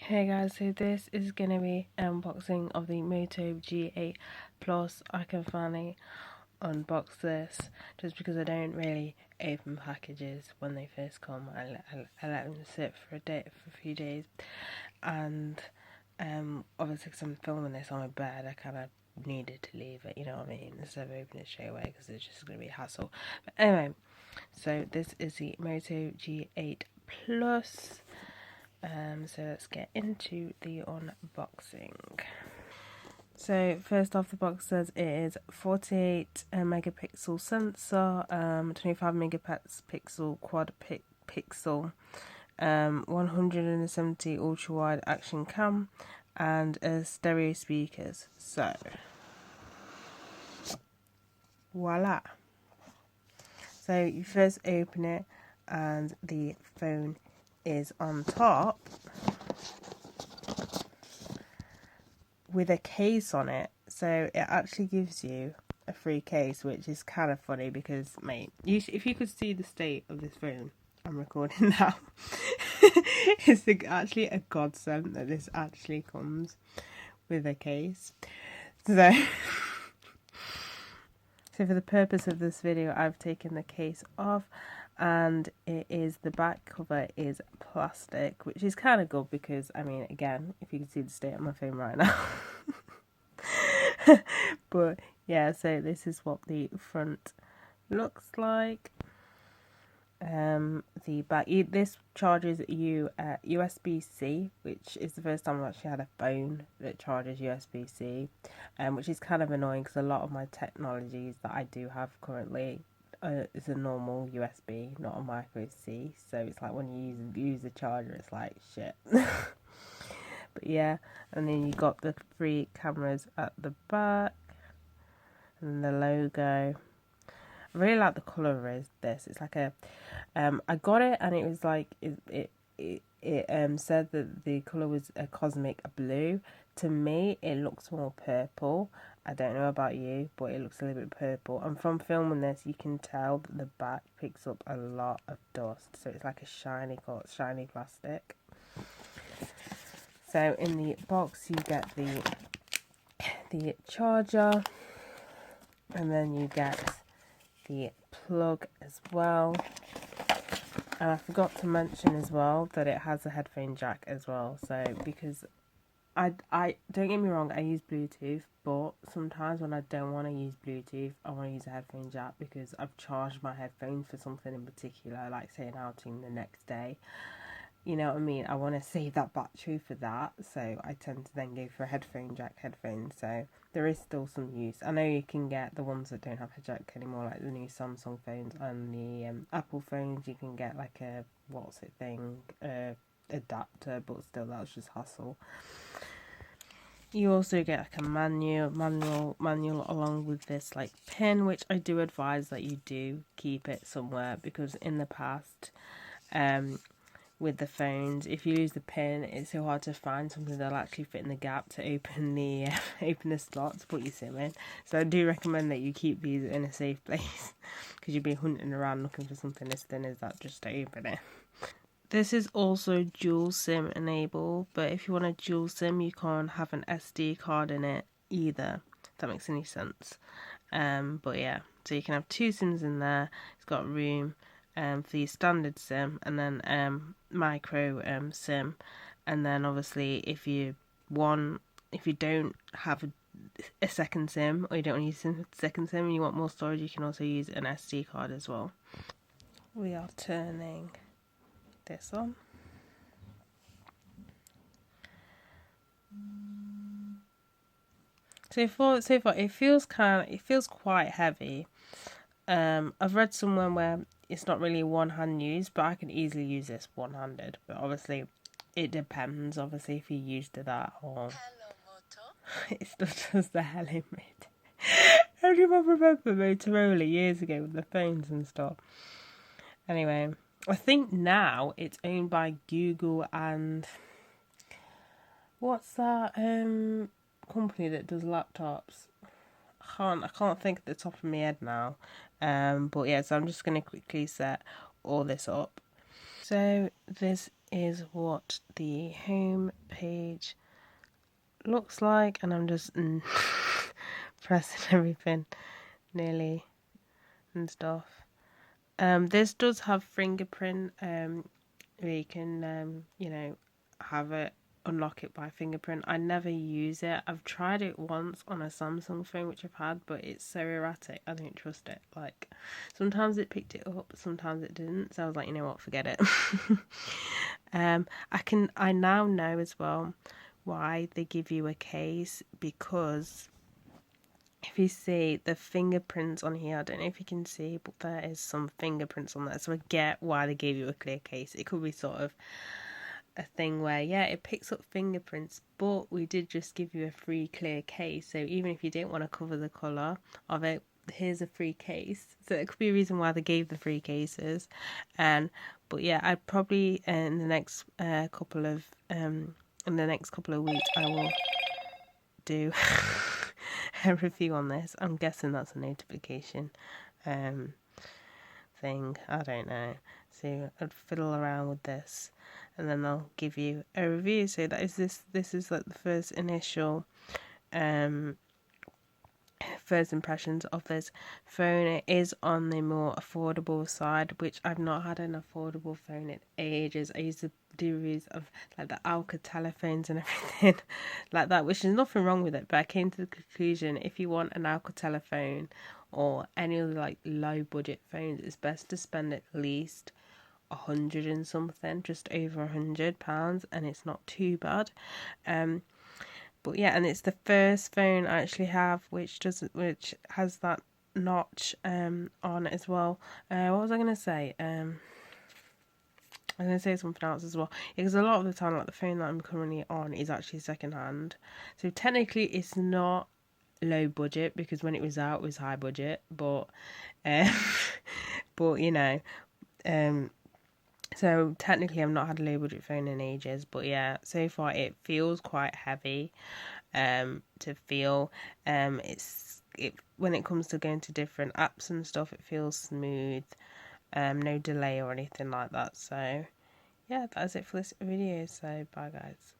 Hey guys, so this is gonna be an unboxing of the Moto G8 Plus. I can finally unbox this just because I don't really open packages when they first come. I let them sit for a few days, and obviously because I'm filming this on my bed, I kind of needed to leave it, you know what I mean, instead of opening it straight away because it's just gonna be a hassle. But anyway, so this is the Moto G8 Plus. So let's get into the unboxing. So first off, the box says it is 48 megapixel sensor, 25 megapixel quad pixel, 170 ultra wide action cam, and stereo speakers. So voila. So you first open it, and the phone is on top with a case on it. So it actually gives you a free case, which is kind of funny because, mate, if you could see the state of this phone I'm recording now, it's actually a godsend that this actually comes with a case. So so for the purpose of this video, I've taken the case off, and the back cover is plastic, which is kind of good because, I mean, again, if you can see the state of my phone right now. But yeah, so this is what the front looks like. The back, this charges you USB-C, which is the first time I've actually had a phone that charges USB-C, which is kind of annoying because a lot of my technologies that I do have currently is a normal USB, not a micro C. So it's like when you use the charger, it's like shit. But yeah, and then you got the 3 cameras at the back and the logo. I really like the colour of this. It's like a, I got it and it was like, it said that the colour was a cosmic blue. To me, it looks more purple. I don't know about you, but it looks a little bit purple. And from filming this, you can tell that the back picks up a lot of dust. So it's like a shiny plastic. So in the box, you get the charger, and then you get the plug as well. And I forgot to mention as well that it has a headphone jack as well. So because I don't get me wrong, I use Bluetooth, but sometimes when I don't want to use Bluetooth, I want to use a headphone jack because I've charged my headphones for something in particular, like say an outing the next day. You know what I mean? I want to save that battery for that, so I tend to then go for a headphone jack headphone. So there is still some use. I know you can get the ones that don't have a jack anymore, like the new Samsung phones and the Apple phones. You can get like a adapter, but still that's just hassle. You also get like a manual along with this like pin, which I do advise that you do keep it somewhere because in the past, with the phones, if you lose the pin, it's so hard to find something that'll actually fit in the gap to open the open the slot to put your SIM in. So I do recommend that you keep these in a safe place because you'll be hunting around looking for something as thin as that just to open it. This is also dual SIM enabled, but if you want a dual SIM, you can't have an SD card in it either, if that makes any sense. But yeah, so you can have 2 SIMs in there. It's got room for your standard SIM and then micro SIM, and then obviously if you don't have a second SIM, or you don't want to use a second SIM and you want more storage, you can also use an SD card as well. We are turning this on. So far it feels quite heavy. I've read somewhere where it's not really one-hand use, but I can easily use this one-handed. But obviously, it depends. Obviously, if you're used to that, or hello, moto. It still does the hello moto. Everyone remember Motorola years ago with the phones and stuff. Anyway, I think now it's owned by Google and what's that company that does laptops? I can't think at the top of my head now. But yeah, so I'm just going to quickly set all this up. So this is what the home page looks like, and I'm just pressing everything nearly and stuff. This does have fingerprint, where you can have it, unlock it by fingerprint. I never use it. I've tried it once on a Samsung phone which I've had, but it's so erratic, I don't trust it. Like, sometimes it picked it up, sometimes it didn't, so I was like, you know what, forget it. I now know as well why they give you a case, because if you see the fingerprints on here, I don't know if you can see, but there is some fingerprints on there, so I get why they gave you a clear case. It could be sort of a thing where, yeah, it picks up fingerprints, but we did just give you a free clear case, so even if you didn't want to cover the colour of it, here's a free case. So it could be a reason why they gave the free cases. But yeah, I'd probably in the next couple of weeks I will do a review on this. I'm guessing that's a notification thing, I don't know. So I'd fiddle around with this, and then I'll give you a review. So that is this is like the first initial first impressions of this phone. It is on the more affordable side, which I've not had an affordable phone in ages. I used to do reviews of like the Alcatel phones and everything like that, which is nothing wrong with it, but I came to the conclusion, if you want an Alcatel phone or any other like low budget phones, it's best to spend at least 100 and something, just over £100, and it's not too bad. But yeah, and it's the first phone I actually have which has that notch on as well. What was I going to say? I was going to say something else as well. Because a lot of the time, like, the phone that I'm currently on is actually second hand. So technically it's not low budget, because when it was out it was high budget. But, but you know, so technically I've not had a low budget phone in ages. But yeah, so far it feels quite heavy to feel. When it comes to going to different apps and stuff, it feels smooth, no delay or anything like that. So yeah, that's it for this video. So bye guys.